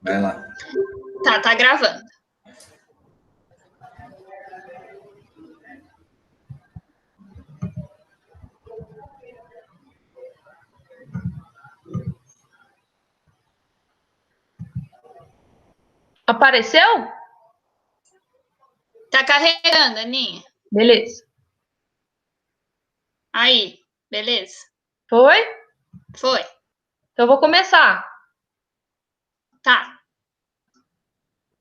Vai lá. Tá gravando. Apareceu? Tá carregando, Aninha. Beleza. Aí, beleza? Foi? Foi. Então eu vou começar. Tá.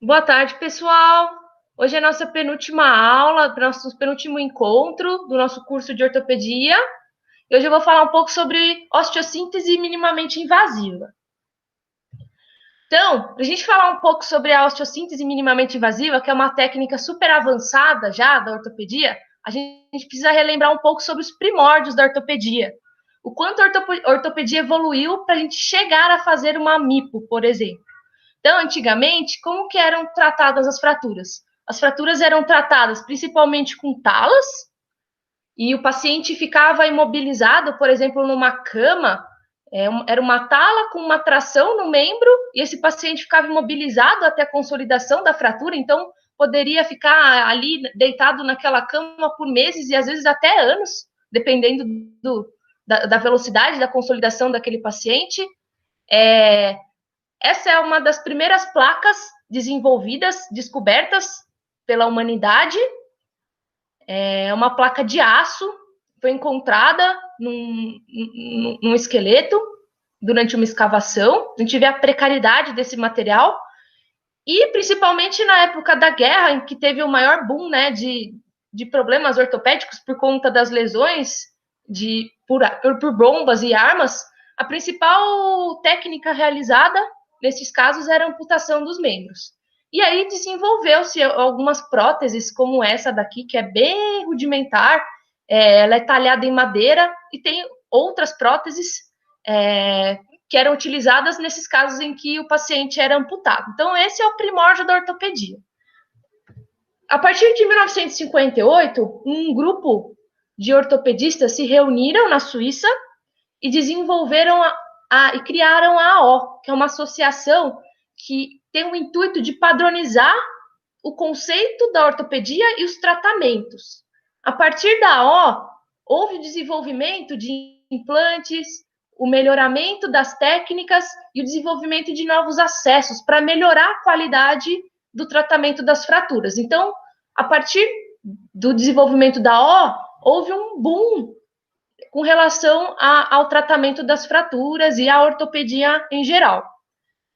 Boa tarde, pessoal. Hoje é a nossa penúltima aula, nosso penúltimo encontro do nosso curso de ortopedia. E hoje eu vou falar um pouco sobre osteossíntese minimamente invasiva. Então, para a gente falar um pouco sobre a osteossíntese minimamente invasiva, que é uma técnica super avançada já da ortopedia, a gente precisa relembrar um pouco sobre os primórdios da ortopedia. O quanto a ortopedia evoluiu para a gente chegar a fazer uma MIPO, por exemplo. Então, antigamente, como que eram tratadas as fraturas? As fraturas eram tratadas principalmente com talas, e o paciente ficava imobilizado, por exemplo, numa cama, era uma tala com uma tração no membro, e esse paciente ficava imobilizado até a consolidação da fratura, então poderia ficar ali deitado naquela cama por meses e às vezes até anos, dependendo da velocidade da consolidação daquele paciente. Essa é uma das primeiras placas desenvolvidas, descobertas pela humanidade. É uma placa de aço, foi encontrada num esqueleto durante uma escavação. A gente vê a precariedade desse material. E, principalmente na época da guerra, em que teve o maior boom, né, de problemas ortopédicos por conta das lesões por bombas e armas, a principal técnica realizada nesses casos era a amputação dos membros. E aí desenvolveu-se algumas próteses, como essa daqui, que é bem rudimentar, ela é talhada em madeira, e tem outras próteses que eram utilizadas nesses casos em que o paciente era amputado. Então, esse é o primórdio da ortopedia. A partir de 1958, um grupo de ortopedistas se reuniram na Suíça e desenvolveram e criaram a AO, que é uma associação que tem o intuito de padronizar o conceito da ortopedia e os tratamentos. A partir da AO, houve o desenvolvimento de implantes, o melhoramento das técnicas e o desenvolvimento de novos acessos para melhorar a qualidade do tratamento das fraturas. Então, a partir do desenvolvimento da O, houve um boom com relação ao tratamento das fraturas e à ortopedia em geral.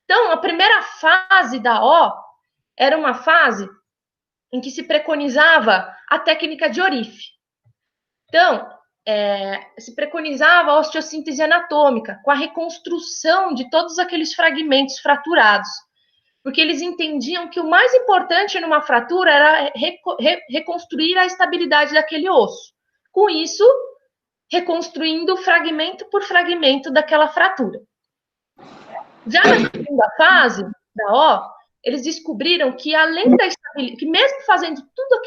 Então, a primeira fase da O era uma fase em que se preconizava a técnica de Orif. Então, se preconizava a osteossíntese anatômica, com a reconstrução de todos aqueles fragmentos fraturados, porque eles entendiam que o mais importante numa fratura era reconstruir a estabilidade daquele osso. Com isso, reconstruindo fragmento por fragmento daquela fratura. Já na segunda fase da O, eles descobriram que além da estabilidade, que mesmo fazendo tudo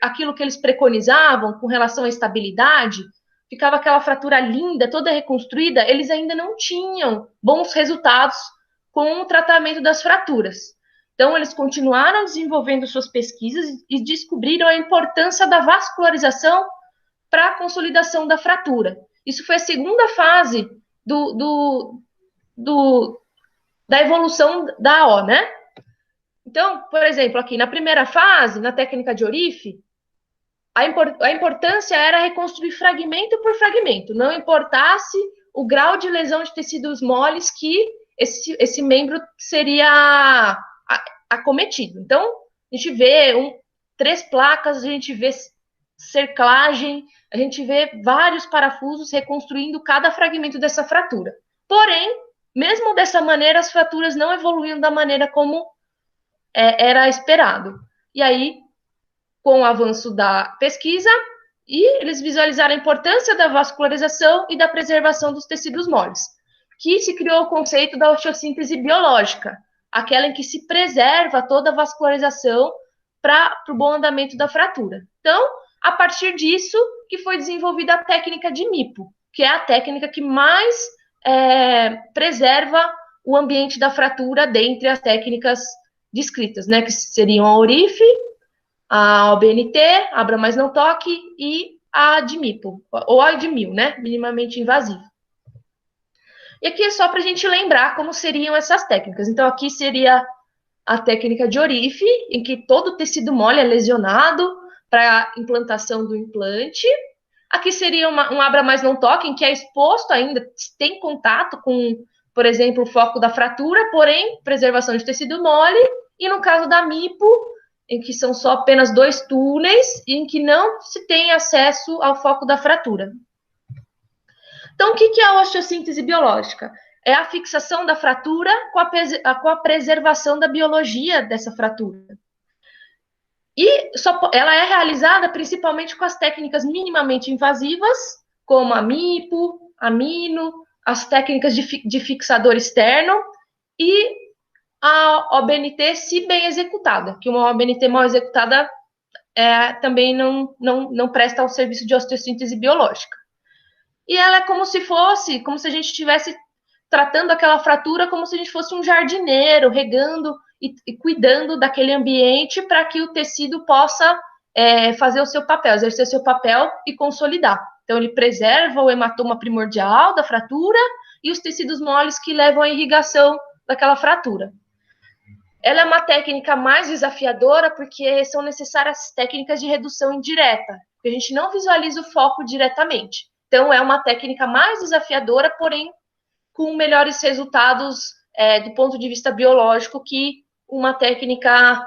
aquilo que eles preconizavam com relação à estabilidade, ficava aquela fratura linda, toda reconstruída, eles ainda não tinham bons resultados com o tratamento das fraturas. Então, eles continuaram desenvolvendo suas pesquisas e descobriram a importância da vascularização para a consolidação da fratura. Isso foi a segunda fase da evolução da AO, né? Então, por exemplo, aqui na primeira fase, na técnica de Orif, a importância era reconstruir fragmento por fragmento, não importasse o grau de lesão de tecidos moles que esse membro seria acometido. Então, a gente vê 3 placas, a gente vê cerclagem, a gente vê vários parafusos reconstruindo cada fragmento dessa fratura. Porém, mesmo dessa maneira, as fraturas não evoluíam da maneira como era esperado. E aí, com o avanço da pesquisa, eles visualizaram a importância da vascularização e da preservação dos tecidos moles, que se criou o conceito da osteossíntese biológica, aquela em que se preserva toda a vascularização para o bom andamento da fratura. Então, a partir disso, que foi desenvolvida a técnica de MIPO, que é a técnica que mais preserva o ambiente da fratura dentre as técnicas descritas, né, que seriam a ORIF, a OBNT, Abra Mais Não Toque, e a de MIPO, ou a de MIL, né, minimamente invasivo. E aqui é só para a gente lembrar como seriam essas técnicas. Então, aqui seria a técnica de ORIF, em que todo o tecido mole é lesionado para a implantação do implante. Aqui seria um Abra Mais Não Toque, em que é exposto ainda, tem contato com, por exemplo, o foco da fratura, porém, preservação de tecido mole. E no caso da MIPO, em que são só apenas 2 túneis, e em que não se tem acesso ao foco da fratura. Então, o que é a osteossíntese biológica? É a fixação da fratura com a preservação da biologia dessa fratura. E ela é realizada principalmente com as técnicas minimamente invasivas, como a MIPO, a MINO, as técnicas de fixador externo e a OBNT, se bem executada, que uma OBNT mal executada também não presta ao serviço de osteossíntese biológica. E ela é como se a gente estivesse tratando aquela fratura como se a gente fosse um jardineiro, regando e cuidando daquele ambiente para que o tecido possa fazer o seu papel, exercer o seu papel e consolidar. Então, ele preserva o hematoma primordial da fratura e os tecidos moles que levam à irrigação daquela fratura. Ela é uma técnica mais desafiadora porque são necessárias técnicas de redução indireta, porque a gente não visualiza o foco diretamente. Então, é uma técnica mais desafiadora, porém, com melhores resultados do ponto de vista biológico que uma técnica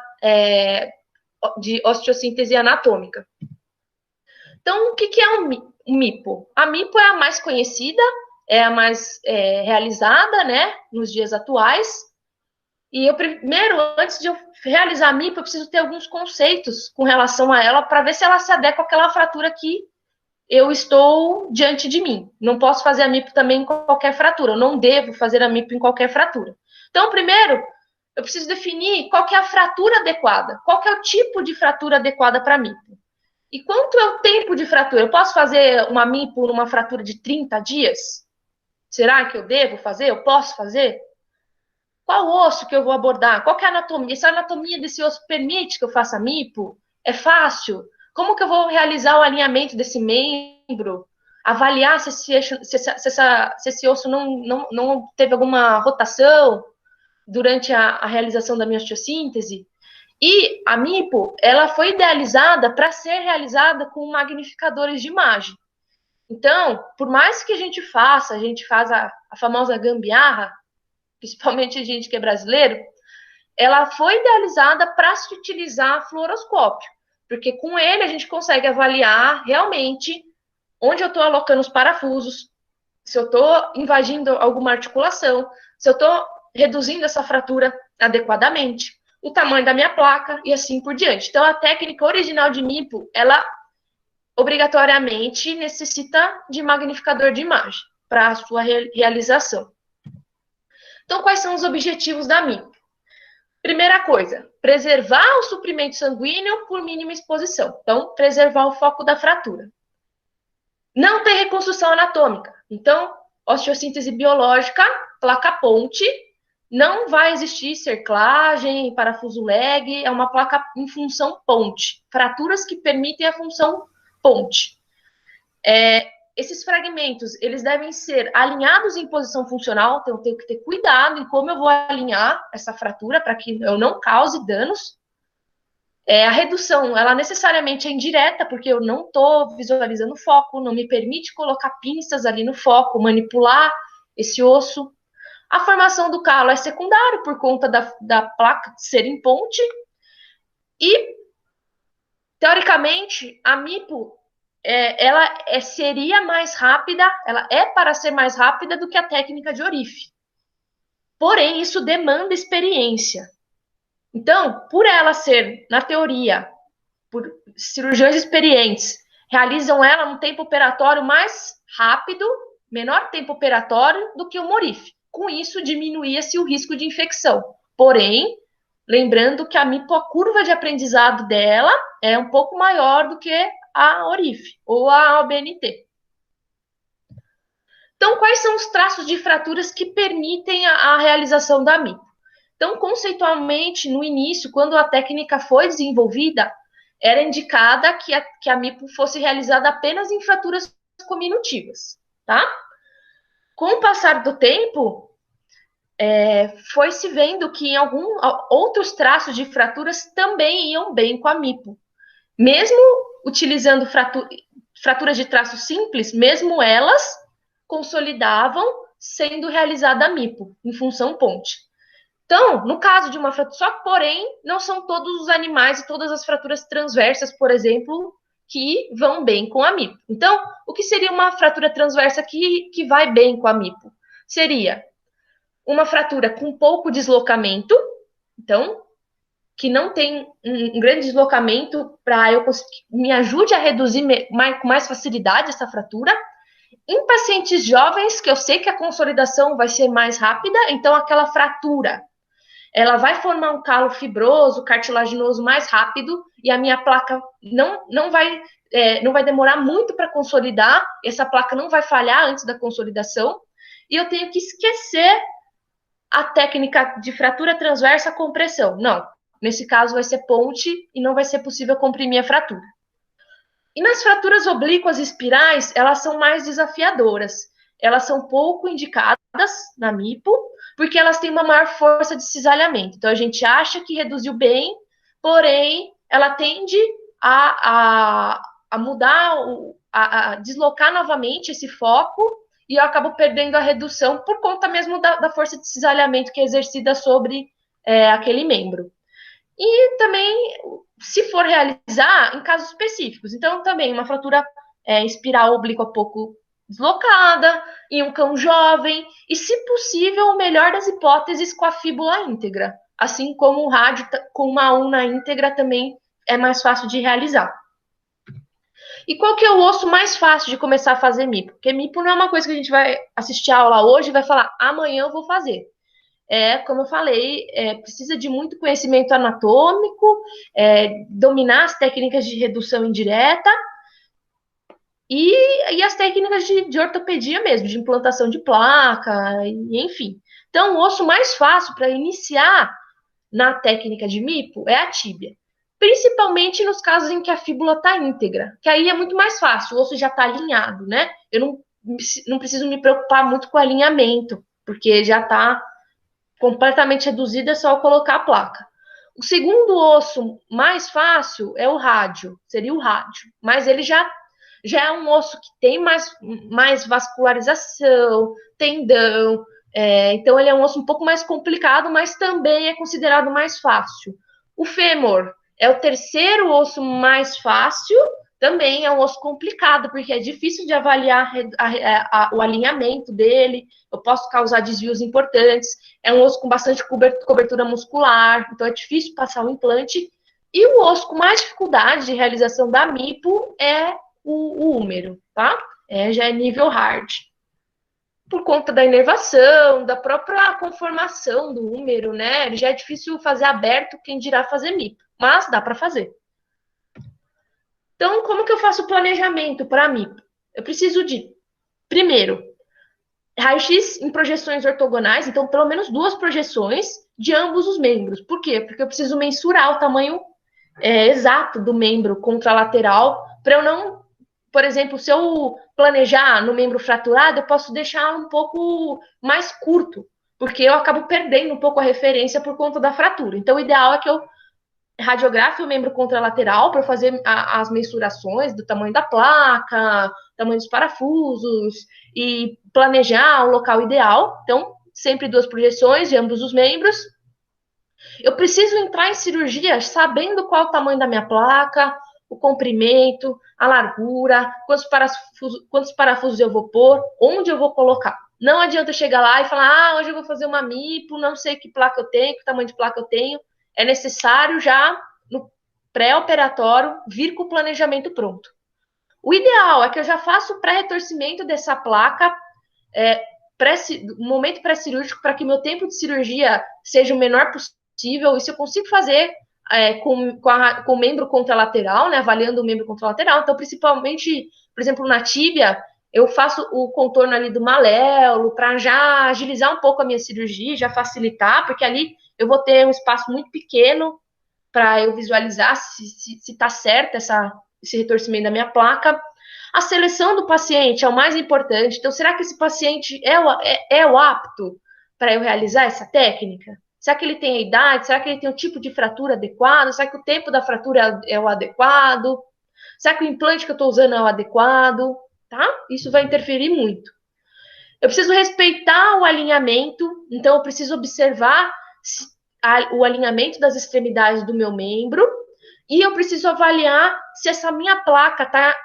de osteossíntese anatômica. Então, o que é o MIPO? A MIPO é a mais conhecida, é a mais realizada, né, nos dias atuais. E eu primeiro, antes de eu realizar a MIPO, eu preciso ter alguns conceitos com relação a ela para ver se ela se adequa àquela fratura que eu estou diante de mim. Não posso fazer a MIPO também em qualquer fratura. Eu não devo fazer a MIPO em qualquer fratura. Então, primeiro, eu preciso definir qual que é a fratura adequada. Qual que é o tipo de fratura adequada para a MIPO. E quanto é o tempo de fratura? Eu posso fazer uma MIPO numa fratura de 30 dias? Será que eu devo fazer? Eu posso fazer? Qual osso que eu vou abordar? Qual que é a anatomia? Se a anatomia desse osso permite que eu faça MIPO? É fácil? Como que eu vou realizar o alinhamento desse membro? Avaliar se esse osso não teve alguma rotação durante a realização da minha osteossíntese? E a MIPO, ela foi idealizada para ser realizada com magnificadores de imagem. Então, por mais que a gente faz a famosa gambiarra, principalmente a gente que é brasileiro, ela foi idealizada para se utilizar fluoroscópio, porque com ele a gente consegue avaliar realmente onde eu estou alocando os parafusos, se eu estou invadindo alguma articulação, se eu estou reduzindo essa fratura adequadamente, o tamanho da minha placa e assim por diante. Então, a técnica original de MIPO, ela obrigatoriamente necessita de magnificador de imagem para a sua realização. Então, quais são os objetivos da MIPO? Primeira coisa, preservar o suprimento sanguíneo por mínima exposição. Então, preservar o foco da fratura. Não ter reconstrução anatômica. Então, osteossíntese biológica, placa ponte, não vai existir cerclagem, parafuso leg, é uma placa em função ponte. Fraturas que permitem a função ponte. Esses fragmentos, eles devem ser alinhados em posição funcional, então eu tenho que ter cuidado em como eu vou alinhar essa fratura para que eu não cause danos. A redução, ela necessariamente é indireta, porque eu não estou visualizando o foco, não me permite colocar pinças ali no foco, manipular esse osso. A formação do calo é secundário por conta da placa ser em ponte. E, teoricamente, a MIPO ela seria mais rápida, ela é para ser mais rápida do que a técnica de ORIF. Porém, isso demanda experiência. Então, por ela ser, na teoria, por cirurgiões experientes, realizam ela num tempo operatório mais rápido, menor tempo operatório do que o ORIF. Com isso, diminuía-se o risco de infecção. Porém, lembrando que a MIPO, a curva de aprendizado dela é um pouco maior do que a ORIF ou a OBNT. Então, quais são os traços de fraturas que permitem a realização da MIPO? Então, conceitualmente, no início, quando a técnica foi desenvolvida, era indicada que a MIPO fosse realizada apenas em fraturas cominutivas, tá? Com o passar do tempo, foi se vendo que em outros traços de fraturas também iam bem com a MIPO. Mesmo utilizando fraturas de traço simples, mesmo elas consolidavam sendo realizada a MIPO, em função ponte. Então, no caso de uma fratura, só que, porém, não são todos os animais e todas as fraturas transversas, por exemplo, que vão bem com a MIPO. Então, o que seria uma fratura transversa que vai bem com a MIPO? Seria uma fratura com pouco deslocamento, então, que não tem um grande deslocamento para eu conseguir, me ajude a reduzir com mais facilidade essa fratura. Em pacientes jovens, que eu sei que a consolidação vai ser mais rápida, então aquela fratura, ela vai formar um calo fibroso, cartilaginoso mais rápido, e a minha placa não vai demorar muito para consolidar, essa placa não vai falhar antes da consolidação, e eu tenho que esquecer a técnica de fratura transversa com pressão. Não, nesse caso vai ser ponte e não vai ser possível comprimir a fratura. E nas fraturas oblíquas espirais, elas são mais desafiadoras. Elas são pouco indicadas na MIPO, porque elas têm uma maior força de cisalhamento. Então, a gente acha que reduziu bem, porém, ela tende a mudar, a deslocar novamente esse foco, e eu acabo perdendo a redução por conta mesmo da força de cisalhamento que é exercida sobre aquele membro. E também, se for realizar, em casos específicos. Então, também, uma fratura espiral oblíqua pouco deslocada, em um cão jovem, e, se possível, o melhor das hipóteses, com a fíbula íntegra. Assim como o rádio com uma una íntegra também é mais fácil de realizar. E qual que é o osso mais fácil de começar a fazer MIPO? Porque MIPO não é uma coisa que a gente vai assistir a aula hoje e vai falar, amanhã eu vou fazer. Como eu falei, precisa de muito conhecimento anatômico, dominar as técnicas de redução indireta e as técnicas de ortopedia mesmo, de implantação de placa, enfim. Então, o osso mais fácil para iniciar na técnica de MIPO é a tíbia. Principalmente nos casos em que a fíbula está íntegra, que aí é muito mais fácil, o osso já está alinhado, né? Eu não preciso me preocupar muito com o alinhamento, porque já está completamente reduzida, é só colocar a placa. O segundo osso mais fácil é o rádio, seria o rádio, mas ele já é um osso que tem mais vascularização, tendão, então ele é um osso um pouco mais complicado, mas também é considerado mais fácil. O fêmur é o terceiro osso mais fácil, também é um osso complicado, porque é difícil de avaliar o alinhamento dele, eu posso causar desvios importantes, é um osso com bastante cobertura muscular, então é difícil passar o implante, e o osso com mais dificuldade de realização da MIPO é o húmero, tá? Já é nível hard. Por conta da inervação, da própria conformação do húmero, né? Ele já é difícil fazer aberto, quem dirá fazer MIPO, mas dá para fazer. Então, como que eu faço o planejamento para MIPO? Eu preciso de, primeiro, raio-x em projeções ortogonais, então pelo menos 2 projeções de ambos os membros. Por quê? Porque eu preciso mensurar o tamanho exato do membro contralateral, para eu não, por exemplo, se eu planejar no membro fraturado, eu posso deixar um pouco mais curto, porque eu acabo perdendo um pouco a referência por conta da fratura. Então, o ideal é que eu radiografe o membro contralateral para fazer as mensurações do tamanho da placa, tamanho dos parafusos e planejar o local ideal. Então, sempre 2 projeções de ambos os membros. Eu preciso entrar em cirurgia sabendo qual é o tamanho da minha placa, o comprimento, a largura, quantos parafusos eu vou pôr, onde eu vou colocar. Não adianta eu chegar lá e falar, hoje eu vou fazer uma MIPO, não sei que placa eu tenho, que tamanho de placa eu tenho. É necessário já, no pré-operatório, vir com o planejamento pronto. O ideal é que eu já faça o pré-retorcimento dessa placa, no momento pré-cirúrgico, para que meu tempo de cirurgia seja o menor possível. Isso eu consigo fazer com o membro contralateral, né, avaliando o membro contralateral. Então, principalmente, por exemplo, na tíbia, eu faço o contorno ali do maléolo para já agilizar um pouco a minha cirurgia, já facilitar, porque ali eu vou ter um espaço muito pequeno para eu visualizar se está certo esse retorcimento da minha placa. A seleção do paciente é o mais importante. Então, será que esse paciente é o apto para eu realizar essa técnica? Será que ele tem a idade? Será que ele tem o tipo de fratura adequado? Será que o tempo da fratura é o adequado? Será que o implante que eu estou usando é o adequado? Tá? Isso vai interferir muito. Eu preciso respeitar o alinhamento, então eu preciso observar o alinhamento das extremidades do meu membro e eu preciso avaliar se essa minha placa está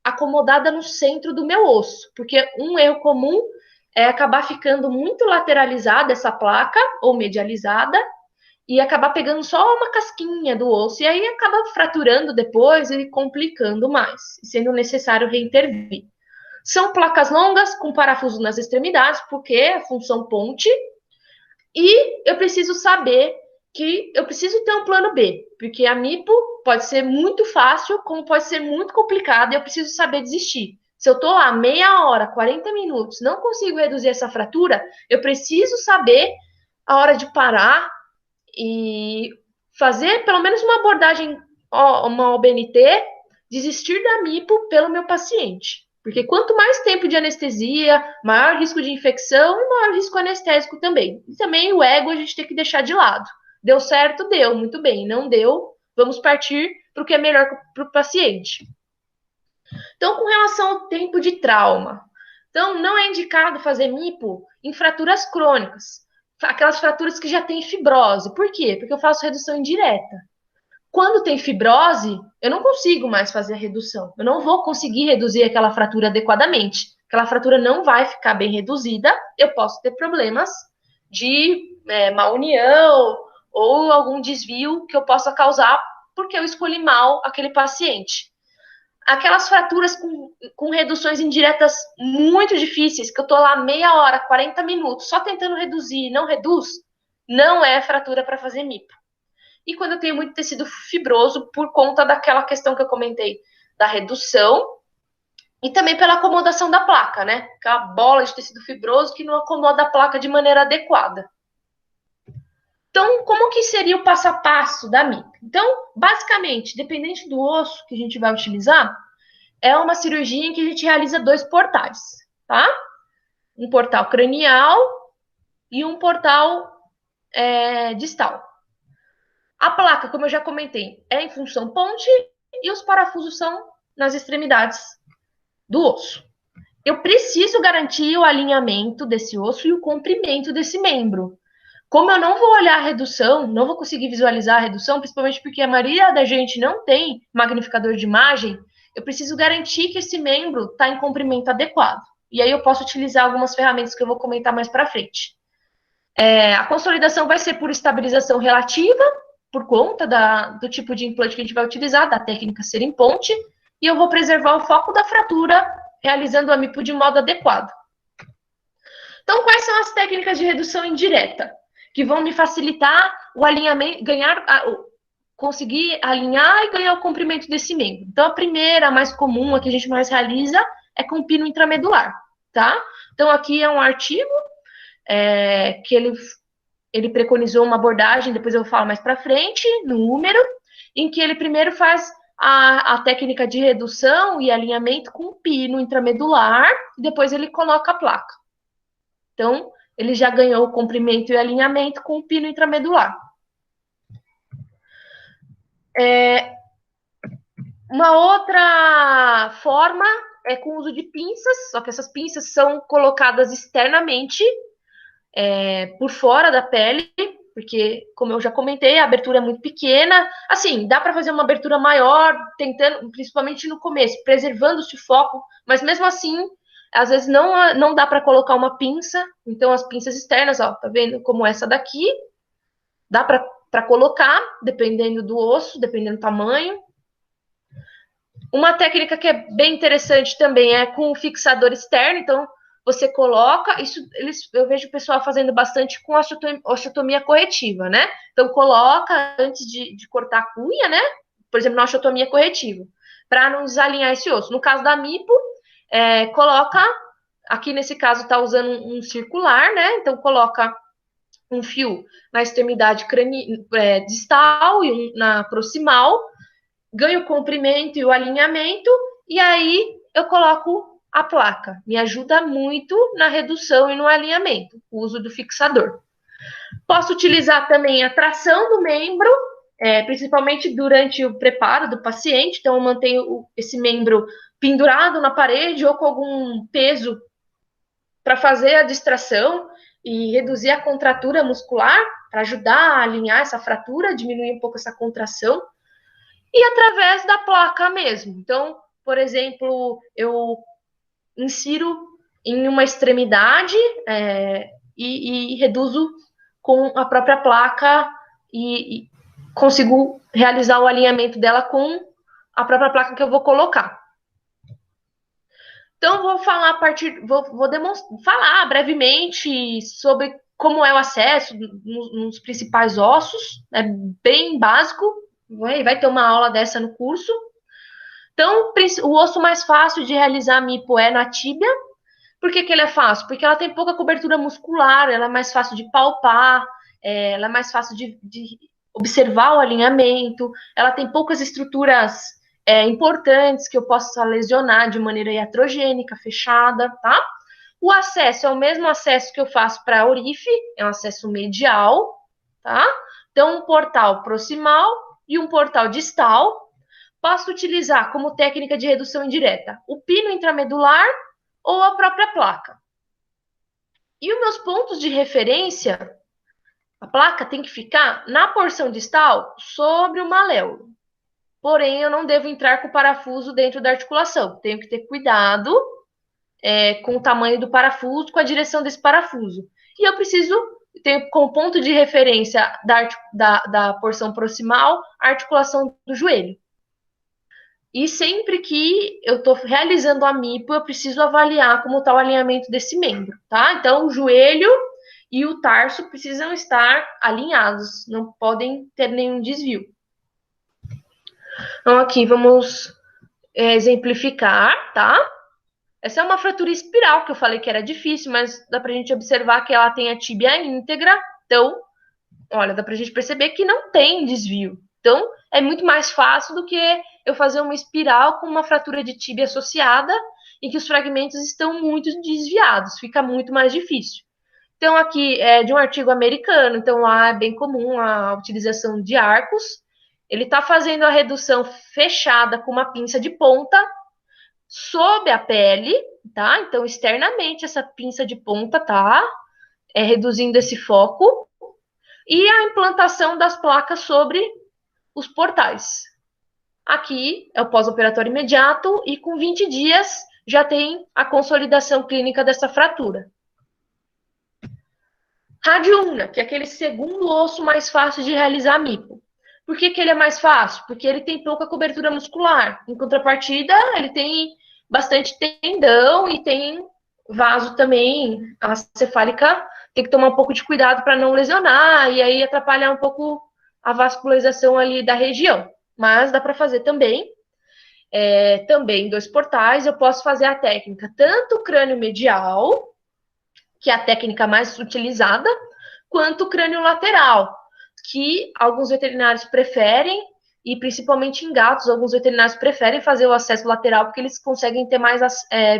acomodada no centro do meu osso, porque um erro comum é acabar ficando muito lateralizada essa placa ou medializada e acabar pegando só uma casquinha do osso e aí acaba fraturando depois e complicando mais, sendo necessário reintervir. São placas longas com parafuso nas extremidades, porque é função ponte. E eu preciso saber que eu preciso ter um plano B, porque a MIPO pode ser muito fácil, como pode ser muito complicado, e eu preciso saber desistir. Se eu estou lá meia hora, 40 minutos, não consigo reduzir essa fratura, eu preciso saber a hora de parar e fazer pelo menos uma abordagem, uma OBNT, desistir da MIPO pelo meu paciente. Porque quanto mais tempo de anestesia, maior risco de infecção e maior risco anestésico também. E também o ego a gente tem que deixar de lado. Deu certo? Deu, muito bem. Não deu, vamos partir para o que é melhor para o paciente. Então, com relação ao tempo de trauma. Então, não é indicado fazer MIPO em fraturas crônicas. Aquelas fraturas que já têm fibrose. Por quê? Porque eu faço redução indireta. Quando tem fibrose, eu não consigo mais fazer a redução. Eu não vou conseguir reduzir aquela fratura adequadamente. Aquela fratura não vai ficar bem reduzida. Eu posso ter problemas de má união ou algum desvio que eu possa causar porque eu escolhi mal aquele paciente. Aquelas fraturas com reduções indiretas muito difíceis, que eu tô lá meia hora, 40 minutos, só tentando reduzir e não reduz, não é fratura para fazer MIPO. E quando eu tenho muito tecido fibroso, por conta daquela questão que eu comentei, da redução, e também pela acomodação da placa, né? Aquela bola de tecido fibroso que não acomoda a placa de maneira adequada. Então, como que seria o passo a passo da MIP? Então, basicamente, dependente do osso que a gente vai utilizar, é uma cirurgia em que a gente realiza 2 portais, tá? Um portal cranial e um portal distal. A placa, como eu já comentei, é em função ponte e os parafusos são nas extremidades do osso. Eu preciso garantir o alinhamento desse osso e o comprimento desse membro. Como eu não vou olhar a redução, não vou conseguir visualizar a redução, principalmente porque a maioria da gente não tem magnificador de imagem, eu preciso garantir que esse membro está em comprimento adequado. E aí eu posso utilizar algumas ferramentas que eu vou comentar mais para frente. A consolidação vai ser por estabilização relativa, por conta do tipo de implante que a gente vai utilizar, da técnica ser em ponte, e eu vou preservar o foco da fratura, realizando a MIPO de modo adequado. Então, quais são as técnicas de redução indireta? Que vão me facilitar o alinhamento, conseguir alinhar e ganhar o comprimento desse membro. Então, a primeira, a mais comum, a que a gente mais realiza, é com pino intramedular, tá? Então, aqui é um artigo que ele preconizou uma abordagem, depois eu falo mais para frente, no número, em que ele primeiro faz a técnica de redução e alinhamento com pino intramedular, e depois ele coloca a placa. Então, ele já ganhou o comprimento e alinhamento com o pino intramedular. Uma outra forma é com o uso de pinças, só que essas pinças são colocadas externamente, por fora da pele, porque, como eu já comentei, a abertura é muito pequena. Assim, dá para fazer uma abertura maior, tentando, principalmente no começo, preservando-se o foco, mas mesmo assim, às vezes não dá para colocar uma pinça. Então, as pinças externas, ó, tá vendo? Como essa daqui, dá para colocar, dependendo do osso, dependendo do tamanho. Uma técnica que é bem interessante também é com o fixador externo. Então, você coloca, eu vejo o pessoal fazendo bastante com osteotomia corretiva, né? Então, coloca antes de cortar a cunha, né? Por exemplo, na osteotomia corretiva, para não desalinhar esse osso. No caso da MIPO, coloca, aqui nesse caso está usando um circular, né? Então coloca um fio na extremidade distal e um na proximal, ganho o comprimento e o alinhamento, e aí eu coloco a placa. Me ajuda muito na redução e no alinhamento, o uso do fixador. Posso utilizar também a tração do membro, principalmente durante o preparo do paciente. Então, eu mantenho esse membro pendurado na parede ou com algum peso para fazer a distração e reduzir a contratura muscular, para ajudar a alinhar essa fratura, diminuir um pouco essa contração. E através da placa mesmo. Então, por exemplo, eu insiro em uma extremidade e reduzo com a própria placa e consigo realizar o alinhamento dela com a própria placa que eu vou colocar. Então, vou falar falar brevemente sobre como é o acesso nos principais ossos. É bem básico, vai ter uma aula dessa no curso. Então, o osso mais fácil de realizar a MIPO é na tíbia. Por que ele é fácil? Porque ela tem pouca cobertura muscular, ela é mais fácil de palpar, ela é mais fácil de observar o alinhamento, ela tem poucas estruturas importantes que eu possa lesionar de maneira iatrogênica, fechada, tá? O acesso é o mesmo acesso que eu faço para a Orife, é um acesso medial, tá? Então, um portal proximal e um portal distal. Posso utilizar como técnica de redução indireta o pino intramedular ou a própria placa. E os meus pontos de referência, a placa tem que ficar na porção distal sobre o maléolo. Porém, eu não devo entrar com o parafuso dentro da articulação. Tenho que ter cuidado com o tamanho do parafuso, com a direção desse parafuso. E eu tenho como ponto de referência da porção proximal a articulação do joelho. E sempre que eu estou realizando a MIPO, eu preciso avaliar como está o alinhamento desse membro, tá? Então, o joelho e o tarso precisam estar alinhados, não podem ter nenhum desvio. Então, aqui vamos exemplificar, tá? Essa é uma fratura espiral, que eu falei que era difícil, mas dá pra gente observar que ela tem a tíbia íntegra. Então, olha, dá pra gente perceber que não tem desvio. Então, é muito mais fácil do que eu fazer uma espiral com uma fratura de tíbia associada em que os fragmentos estão muito desviados. Fica muito mais difícil. Então, aqui é de um artigo americano. Então, lá é bem comum a utilização de arcos. Ele está fazendo a redução fechada com uma pinça de ponta sob a pele, tá? Então, externamente, essa pinça de ponta tá reduzindo esse foco. E a implantação das placas sobre os portais. Aqui é o pós-operatório imediato e com 20 dias já tem a consolidação clínica dessa fratura. Rádio ulna, que é aquele segundo osso mais fácil de realizar a MIPO. Por que ele é mais fácil? Porque ele tem pouca cobertura muscular. Em contrapartida, ele tem bastante tendão e tem vaso também. A cefálica tem que tomar um pouco de cuidado para não lesionar e aí atrapalhar um pouco a vascularização ali da região. Mas dá para fazer também. Também 2 portais, eu posso fazer a técnica tanto o crânio medial, que é a técnica mais utilizada, quanto o crânio lateral, que alguns veterinários preferem, e principalmente em gatos, alguns veterinários preferem fazer o acesso lateral, porque eles conseguem ter mais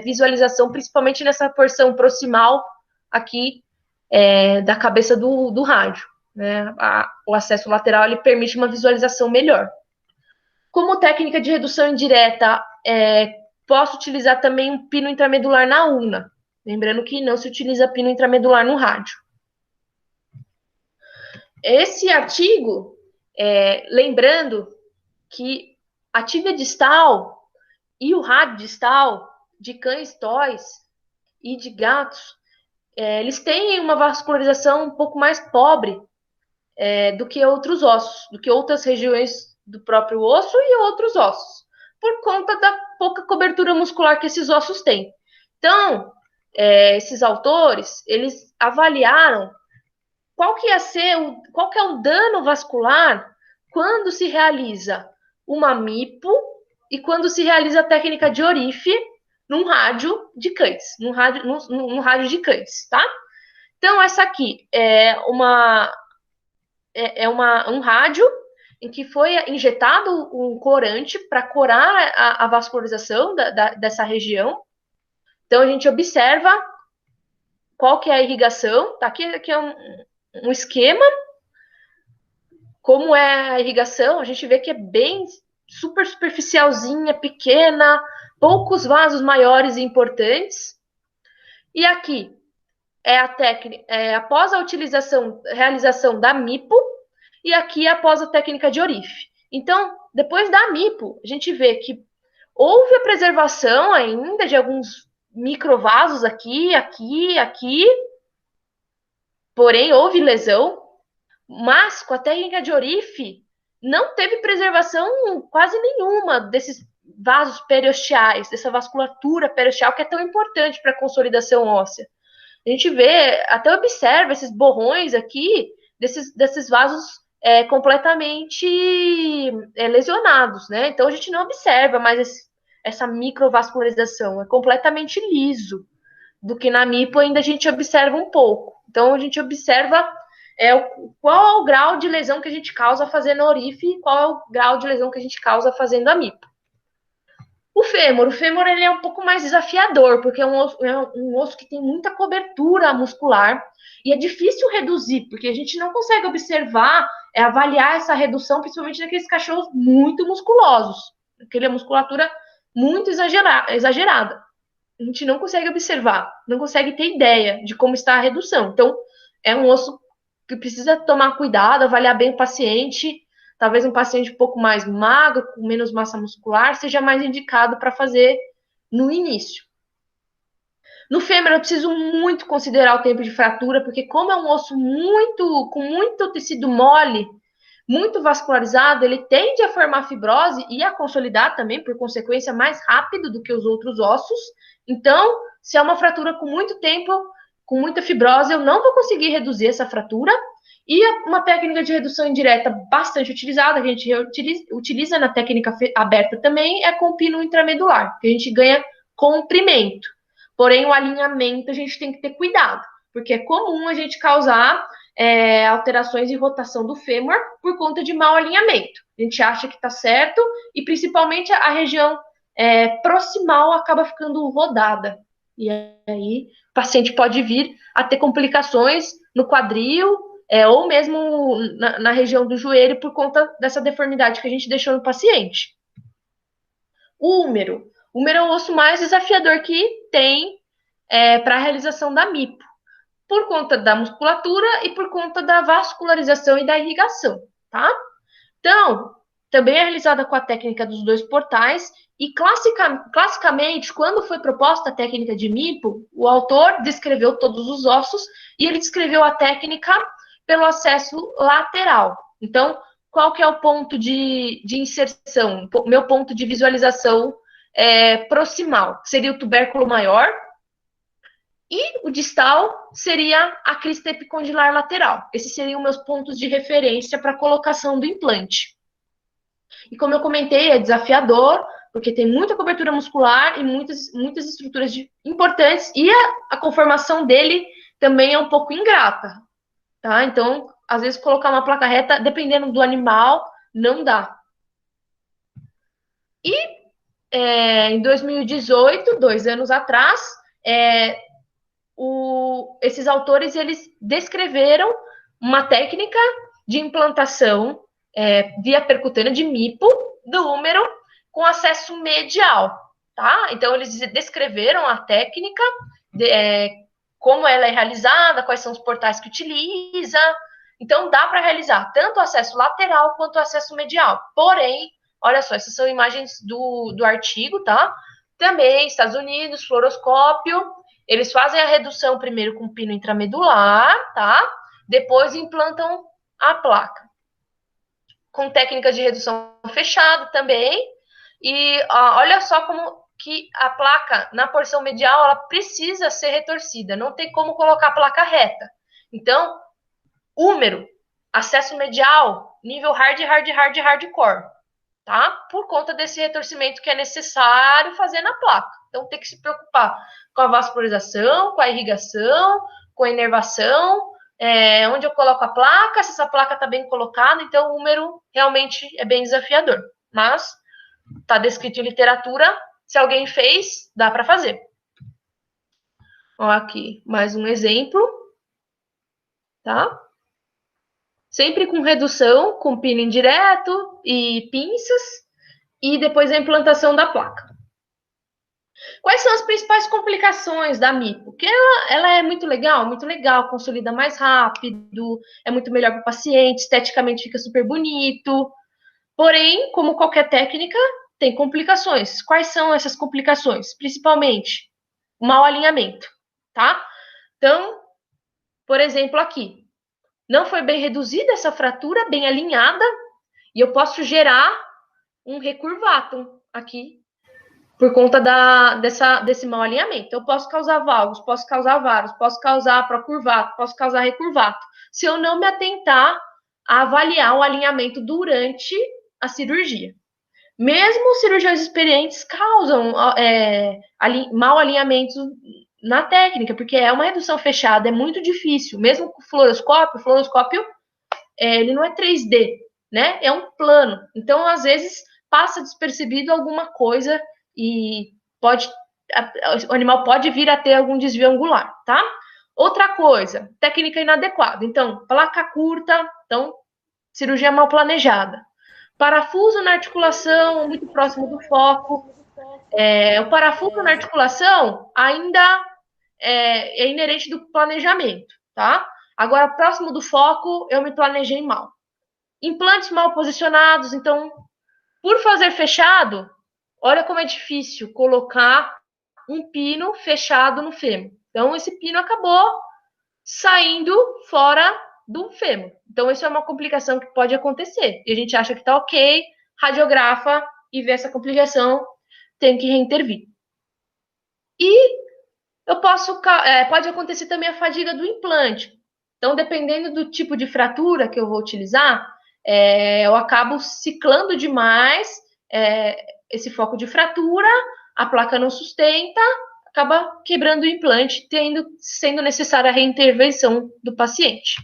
visualização, principalmente nessa porção proximal aqui da cabeça do rádio. Né? O acesso lateral ele permite uma visualização melhor. Como técnica de redução indireta, posso utilizar também um pino intramedular na ulna. Lembrando que não se utiliza pino intramedular no rádio. Esse artigo, lembrando que a tíbia distal e o rádio distal de cães toys e de gatos, eles têm uma vascularização um pouco mais pobre do que outros ossos, do que outras regiões do próprio osso e outros ossos, por conta da pouca cobertura muscular que esses ossos têm. Então, esses autores, eles avaliaram qual que é o dano vascular quando se realiza uma MIPO e quando se realiza a técnica de Orife num rádio de Cuddes, num rádio de Cuddes, tá? Então, essa aqui um rádio em que foi injetado um corante para curar a vascularização dessa região. Então, a gente observa qual que é a irrigação. Tá? Aqui é um esquema. Como é a irrigação, a gente vê que é bem super superficialzinha, pequena, poucos vasos maiores e importantes. E aqui é a técnica, após a realização da MIPO, e aqui após a técnica de Orif. Então, depois da MIPO, a gente vê que houve a preservação ainda de alguns microvasos aqui, porém houve lesão, mas com a técnica de Orif não teve preservação quase nenhuma desses vasos periosteais, dessa vasculatura periosteal que é tão importante para a consolidação óssea. A gente vê, até observa esses borrões aqui desses vasos completamente lesionados, né? Então a gente não observa mais essa microvascularização, é completamente liso, do que na MIPO ainda a gente observa um pouco. Então a gente observa qual é o grau de lesão que a gente causa fazendo a Orif e qual é o grau de lesão que a gente causa fazendo a MIPO. O fêmur ele é um pouco mais desafiador, porque é um osso que tem muita cobertura muscular e é difícil reduzir, porque a gente não consegue observar, avaliar essa redução, principalmente naqueles cachorros muito musculosos, aquela musculatura muito exagerada. A gente não consegue observar, não consegue ter ideia de como está a redução. Então, é um osso que precisa tomar cuidado, avaliar bem o paciente. Talvez um paciente um pouco mais magro, com menos massa muscular, seja mais indicado para fazer no início. No fêmur, eu preciso muito considerar o tempo de fratura, porque como é um osso com muito tecido mole, muito vascularizado, ele tende a formar fibrose e a consolidar também, por consequência, mais rápido do que os outros ossos. Então, se é uma fratura com muito tempo, com muita fibrose, eu não vou conseguir reduzir essa fratura. E uma técnica de redução indireta bastante utilizada, que a gente utiliza na técnica aberta também, é com o pino intramedular, que a gente ganha comprimento. Porém, o alinhamento a gente tem que ter cuidado, porque é comum a gente causar alterações em rotação do fêmur por conta de mau alinhamento. A gente acha que está certo e, principalmente, a região proximal acaba ficando rodada. E aí, o paciente pode vir a ter complicações no quadril, ou mesmo na região do joelho, por conta dessa deformidade que a gente deixou no paciente. O húmero. O húmero é o osso mais desafiador que tem para a realização da MIPO, por conta da musculatura e por conta da vascularização e da irrigação, tá? Então, também é realizada com a técnica dos 2 portais e classicamente, quando foi proposta a técnica de MIPO, o autor descreveu todos os ossos e ele descreveu a técnica pelo acesso lateral. Então, qual que é o ponto de inserção? Meu ponto de visualização proximal, seria o tubérculo maior, e o distal seria a crista epicondilar lateral. Esses seriam meus pontos de referência para a colocação do implante. E como eu comentei, é desafiador, porque tem muita cobertura muscular e muitas estruturas importantes, e a conformação dele também é um pouco ingrata. Tá? Então, às vezes, colocar uma placa reta, dependendo do animal, não dá. E em 2018, 2 anos atrás, esses autores eles descreveram uma técnica de implantação via percutânea de MIPO do húmero com acesso medial, tá? Então eles descreveram a técnica, como ela é realizada, quais são os portais que utiliza. Então dá para realizar tanto o acesso lateral quanto o acesso medial. Porém, olha só, essas são imagens do artigo, tá? Também Estados Unidos, fluoroscópio. Eles fazem a redução primeiro com pino intramedular, tá? Depois implantam a placa. Com técnicas de redução fechada também. E olha só como que a placa, na porção medial, ela precisa ser retorcida. Não tem como colocar a placa reta. Então, húmero, acesso medial, nível hardcore, tá? Por conta desse retorcimento que é necessário fazer na placa. Então, tem que se preocupar com a vascularização, com a irrigação, com a inervação, onde eu coloco a placa, se essa placa está bem colocada, então o número realmente é bem desafiador. Mas está descrito em literatura, se alguém fez, dá para fazer. Ó, aqui, mais um exemplo, tá? Sempre com redução, com pino indireto e pinças, e depois a implantação da placa. Quais são as principais complicações da MIPO? Porque ela é muito legal, consolida mais rápido, é muito melhor para o paciente, esteticamente fica super bonito. Porém, como qualquer técnica, tem complicações. Quais são essas complicações? Principalmente, mau alinhamento, tá? Então, por exemplo, aqui, não foi bem reduzida essa fratura, bem alinhada, e eu posso gerar um recurvatum aqui, por conta desse mau alinhamento. Eu posso causar valgos, posso causar varos, posso causar procurvato, posso causar recurvato, se eu não me atentar a avaliar o alinhamento durante a cirurgia. Mesmo cirurgiões experientes causam mau alinhamento na técnica, porque é uma redução fechada, é muito difícil. Mesmo com o fluoroscópio ele não é 3D, né? É um plano. Então, às vezes, passa despercebido alguma coisa e o animal pode vir a ter algum desvio angular, tá? Outra coisa, técnica inadequada. Então, placa curta, então, cirurgia mal planejada. Parafuso na articulação, muito próximo do foco. O parafuso na articulação ainda é inerente do planejamento, tá? Agora, próximo do foco, eu me planejei mal. Implantes mal posicionados, então, por fazer fechado, olha como é difícil colocar um pino fechado no fêmur. Então, esse pino acabou saindo fora do fêmur. Então, isso é uma complicação que pode acontecer. E a gente acha que tá ok, radiografa e vê essa complicação, tem que reintervir. E pode acontecer também a fadiga do implante. Então, dependendo do tipo de fratura que eu vou utilizar, eu acabo ciclando demais esse foco de fratura, a placa não sustenta, acaba quebrando o implante, sendo necessária a reintervenção do paciente.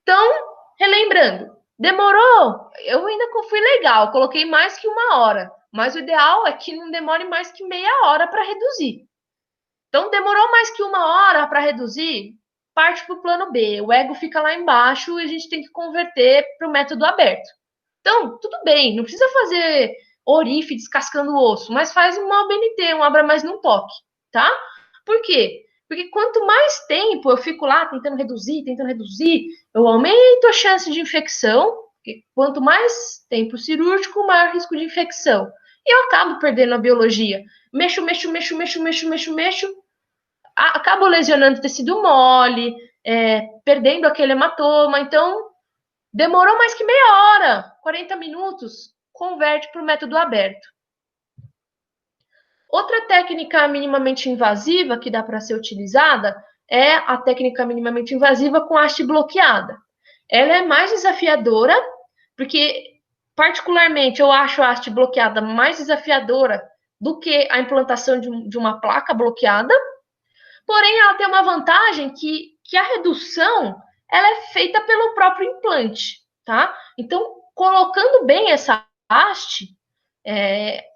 Então, relembrando, demorou? Eu ainda fui legal, coloquei mais que 1 hora, mas o ideal é que não demore mais que meia hora para reduzir. Então, demorou mais que 1 hora para reduzir, parte para o plano B. O ego fica lá embaixo e a gente tem que converter para o método aberto. Então, tudo bem, não precisa fazer orife descascando o osso, mas faz uma OBNT, um abra mais não toque, tá? Por quê? Porque quanto mais tempo eu fico lá tentando reduzir, eu aumento a chance de infecção, porque quanto mais tempo cirúrgico, maior risco de infecção. E eu acabo perdendo a biologia. Mexo, acabo lesionando tecido mole, perdendo aquele hematoma. Então, demorou mais que meia hora, 40 minutos, converte para o método aberto. Outra técnica minimamente invasiva que dá para ser utilizada é a técnica minimamente invasiva com haste bloqueada. Ela é mais desafiadora, porque, particularmente, eu acho a haste bloqueada mais desafiadora do que a implantação de uma placa bloqueada. Porém, ela tem uma vantagem que a redução ela é feita pelo próprio implante, tá? Então, colocando bem essa haste,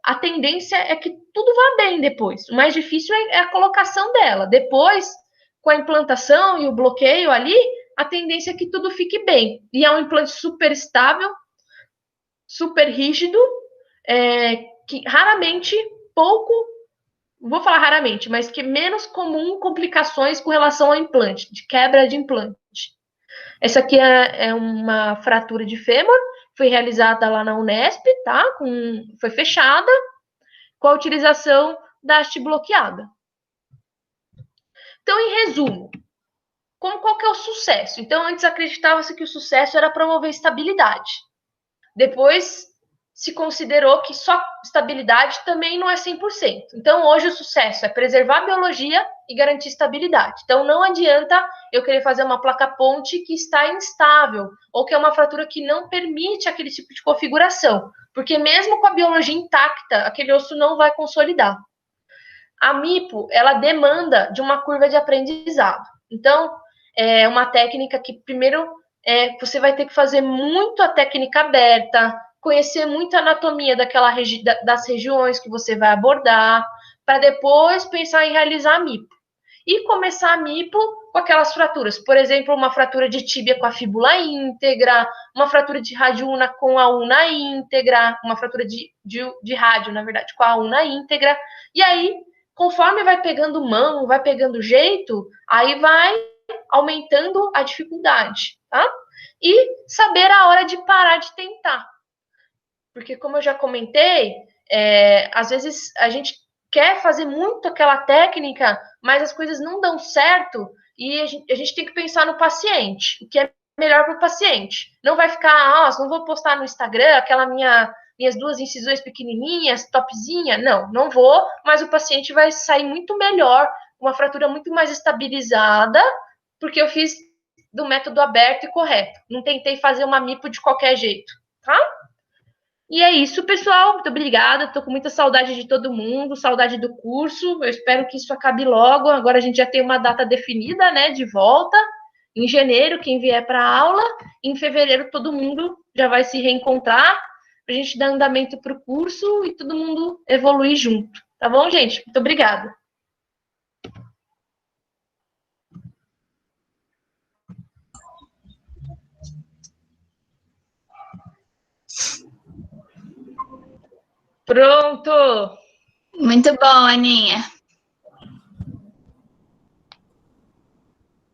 a tendência é que tudo vá bem depois. O mais difícil é a colocação dela. Depois, com a implantação e o bloqueio ali, a tendência é que tudo fique bem. E é um implante super estável, super rígido, que raramente, vou falar raramente, mas que menos comum complicações com relação ao implante, de quebra de implante. Essa aqui é uma fratura de fêmur, foi realizada lá na Unesp, tá? Foi fechada com a utilização da haste bloqueada. Então, em resumo, qual que é o sucesso? Então, antes acreditava-se que o sucesso era promover estabilidade. Depois, se considerou que só estabilidade também não é 100%. Então, hoje o sucesso é preservar a biologia e garantir estabilidade. Então, não adianta eu querer fazer uma placa-ponte que está instável ou que é uma fratura que não permite aquele tipo de configuração, porque mesmo com a biologia intacta, aquele osso não vai consolidar. A MIPO, ela demanda de uma curva de aprendizado. Então, é uma técnica que, primeiro, você vai ter que fazer muito a técnica aberta, conhecer muito a anatomia das regiões que você vai abordar, para depois pensar em realizar a MIPO. E começar a MIPO com aquelas fraturas. Por exemplo, uma fratura de tíbia com a fíbula íntegra, uma fratura de radiúna com a una íntegra, uma fratura de rádio, na verdade, com a una íntegra. E aí, conforme vai pegando mão, vai pegando jeito, aí vai aumentando a dificuldade, tá? E saber a hora de parar de tentar. Porque, como eu já comentei, às vezes a gente quer fazer muito aquela técnica, mas as coisas não dão certo e a gente tem que pensar no paciente, o que é melhor para o paciente. Não vai ficar, não vou postar no Instagram aquela minhas 2 incisões pequenininhas, topzinha. Não, não vou, mas o paciente vai sair muito melhor, uma fratura muito mais estabilizada, porque eu fiz do método aberto e correto. Não tentei fazer uma MIPO de qualquer jeito, tá? E é isso, pessoal. Muito obrigada. Estou com muita saudade de todo mundo, saudade do curso. Eu espero que isso acabe logo. Agora a gente já tem uma data definida, né, de volta. Em janeiro, quem vier para a aula. Em fevereiro, todo mundo já vai se reencontrar para a gente dar andamento para o curso e todo mundo evoluir junto. Tá bom, gente? Muito obrigada. Pronto! Muito bom, Aninha.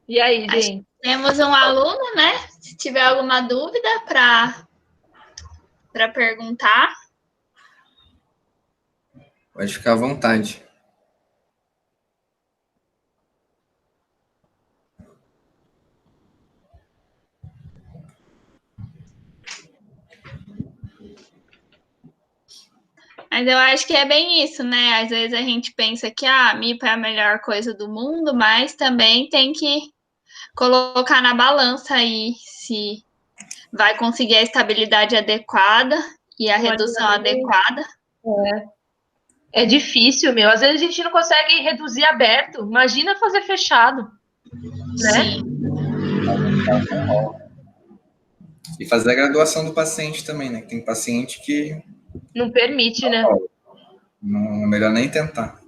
E aí, gente? Temos um aluno, né? Se tiver alguma dúvida para perguntar. Pode ficar à vontade. Mas eu acho que é bem isso, né? Às vezes a gente pensa que a MIPA é a melhor coisa do mundo, mas também tem que colocar na balança aí se vai conseguir a estabilidade adequada e a redução adequada. É difícil, meu. Às vezes a gente não consegue reduzir aberto. Imagina fazer fechado. Né? Sim. E fazer a graduação do paciente também, né? Tem paciente que não permite, né? Não é melhor nem tentar.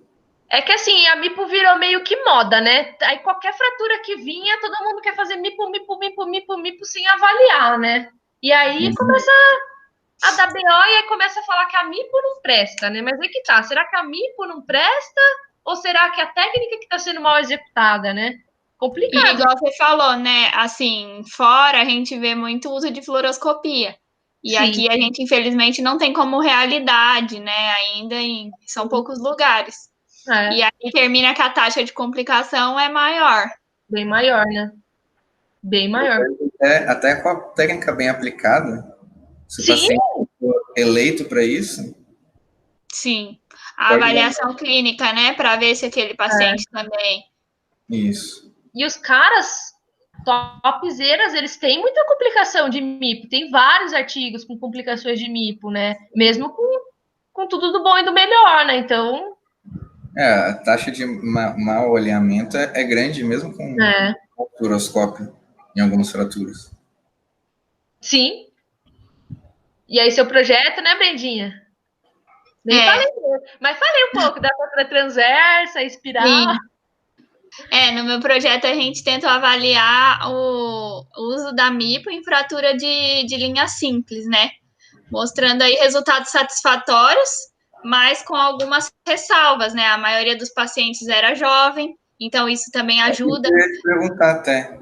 É que assim, a MIPO virou meio que moda, né? Aí qualquer fratura que vinha, todo mundo quer fazer MIPO, MIPO, MIPO, MIPO, MIPO sem avaliar, né? E aí começa a dar BO e aí começa a falar que a MIPO não presta, né? Mas é que tá, será que a MIPO não presta? Ou será que a técnica que está sendo mal executada, né? Complicado. E igual você falou, né? Assim, fora a gente vê muito uso de fluoroscopia. E Sim. Aqui a gente, infelizmente, não tem como realidade, né? Ainda são poucos lugares. E aí termina que a taxa de complicação é maior. Bem maior, né? Bem maior. Até com a técnica bem aplicada, se o paciente for eleito para isso. Sim. A avaliação clínica, né? Para ver se aquele paciente também. Isso. E os caras topzeiras, eles têm muita complicação de MIPO. Tem vários artigos com complicações de MIPO, né? Mesmo com tudo do bom e do melhor, né? Então... a taxa de mau alinhamento é grande, mesmo com fluoroscópio em algumas fraturas. Sim. E aí, seu projeto, né, Brendinha? Nem falei, mas falei um pouco da fratura transversa, espiral. Sim. No meu projeto a gente tentou avaliar o uso da MIPO em fratura de linha simples, né? Mostrando aí resultados satisfatórios, mas com algumas ressalvas, né? A maioria dos pacientes era jovem, então isso também ajuda. Eu ia te perguntar até,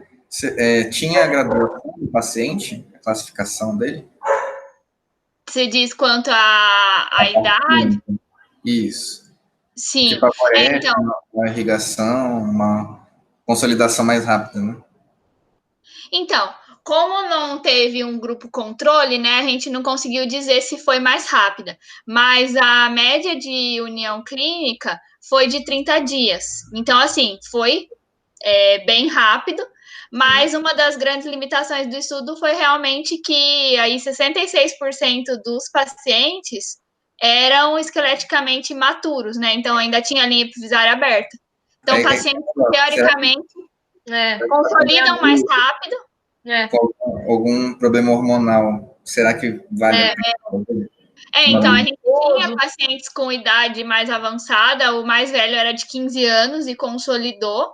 tinha a graduação do paciente, a classificação dele? Você diz quanto à idade? Isso. Sim. Tipo, então, uma irrigação, uma consolidação mais rápida, né? Então, como não teve um grupo controle, né, a gente não conseguiu dizer se foi mais rápida, mas a média de união clínica foi de 30 dias. Então, assim, foi bem rápido, mas uma das grandes limitações do estudo foi realmente que aí 66% dos pacientes eram esqueleticamente imaturos, né? Então, ainda tinha a linha epifisária aberta. Então, pacientes, teoricamente, consolidam mais rápido. Com algum problema hormonal, será que vale a pena? Então, a gente tinha pacientes com idade mais avançada, o mais velho era de 15 anos e consolidou.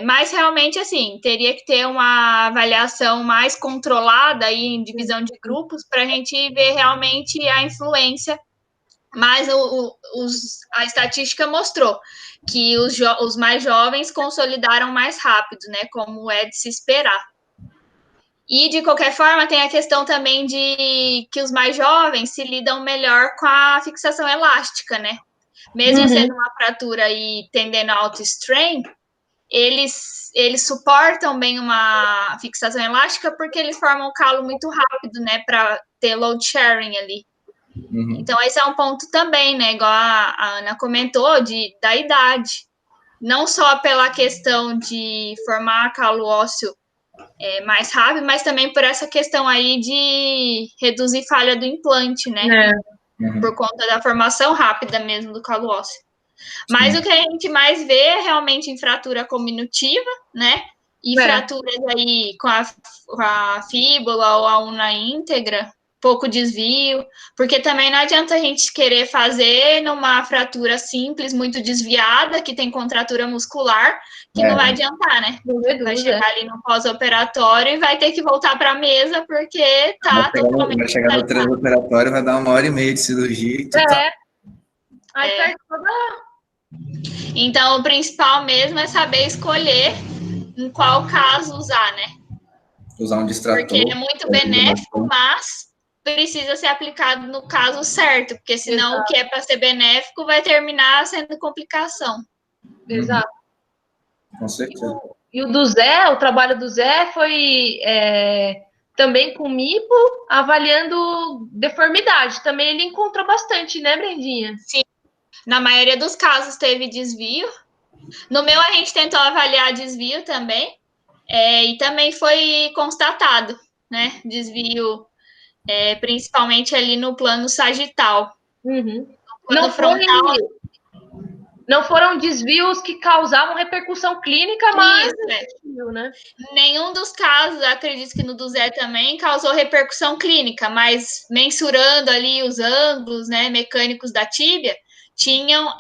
Mas realmente, assim, teria que ter uma avaliação mais controlada aí em divisão de grupos para a gente ver realmente a influência. Mas a estatística mostrou que os mais jovens consolidaram mais rápido, né? Como é de se esperar. E, de qualquer forma, tem a questão também de que os mais jovens se lidam melhor com a fixação elástica, né? Mesmo sendo uma fratura e tendendo a auto-strain, eles suportam bem uma fixação elástica porque eles formam o calo muito rápido, né? Para ter load sharing ali. Então, esse é um ponto também, né? Igual a Ana comentou, da idade. Não só pela questão de formar calo ósseo mais rápido, mas também por essa questão aí de reduzir falha do implante, né? Por conta da formação rápida mesmo do calo ósseo. Mas o que a gente mais vê é realmente em fratura cominutiva, né? E fraturas aí com a fíbula ou a una íntegra, pouco desvio, porque também não adianta a gente querer fazer numa fratura simples, muito desviada, que tem contratura muscular, que não vai adiantar, né? Vai chegar ali no pós-operatório e vai ter que voltar para a mesa, porque tá totalmente... Vai chegar no transoperatório, vai dar 1h30 de cirurgia e tudo Aí perde toda... Então, o principal mesmo é saber escolher em qual caso usar, né? Usar um distrator. Porque é muito benéfico, mas precisa ser aplicado no caso certo, porque senão o que é para ser benéfico vai terminar sendo complicação. Exato. Com certeza. E o trabalho do Zé foi também com MIPO, avaliando deformidade. Também ele encontrou bastante, né, Brendinha? Sim. Na maioria dos casos teve desvio. No meu, a gente tentou avaliar desvio também. E também foi constatado, né? Desvio, principalmente ali no plano sagital. No plano frontal. Não foram desvios que causavam repercussão clínica, mas... Desvio, né? Nenhum dos casos, acredito que no do Zé também, causou repercussão clínica, mas mensurando ali os ângulos, né, mecânicos da tíbia, tinham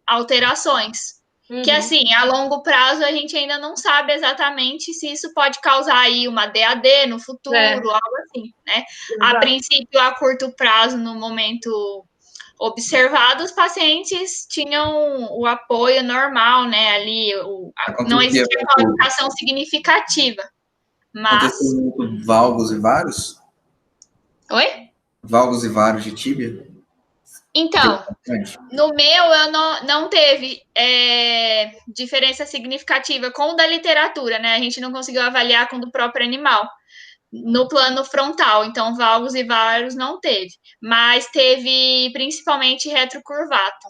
alterações. Que, assim, a longo prazo, a gente ainda não sabe exatamente se isso pode causar aí uma DAD no futuro, algo assim, né? A princípio, a curto prazo, no momento observado, os pacientes tinham o apoio normal, né? Ali, não existia qualificação significativa. Mas... Aconteceu muito valgos e vários? Oi? Valgos e vários de tíbia? Então, no meu, eu não teve diferença significativa com o da literatura, né? A gente não conseguiu avaliar com o do próprio animal. No plano frontal, então valgos e vários não teve, mas teve principalmente retrocurvato.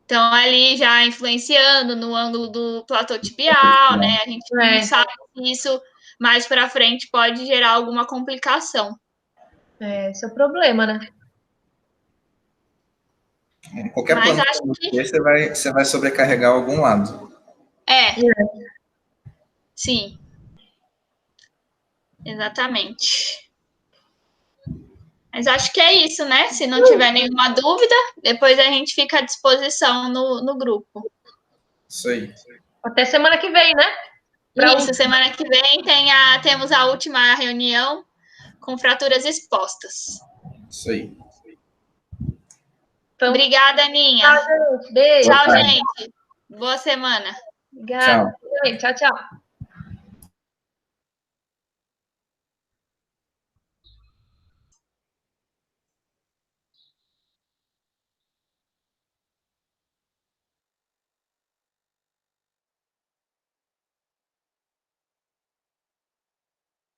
Então, ali já influenciando no ângulo do platô tibial, né? A gente não sabe se isso mais para frente pode gerar alguma complicação. Esse é o problema, né? Qualquer plano que você vai sobrecarregar algum lado. Sim. Exatamente. Mas acho que é isso, né? Se não tiver nenhuma dúvida, depois a gente fica à disposição no grupo. Isso aí. Até semana que vem, né? Isso, semana que vem temos a última reunião com fraturas expostas. Isso aí. Então, obrigada, Aninha. Beijo. Tchau, gente. Boa semana. Obrigada. Tchau, tchau.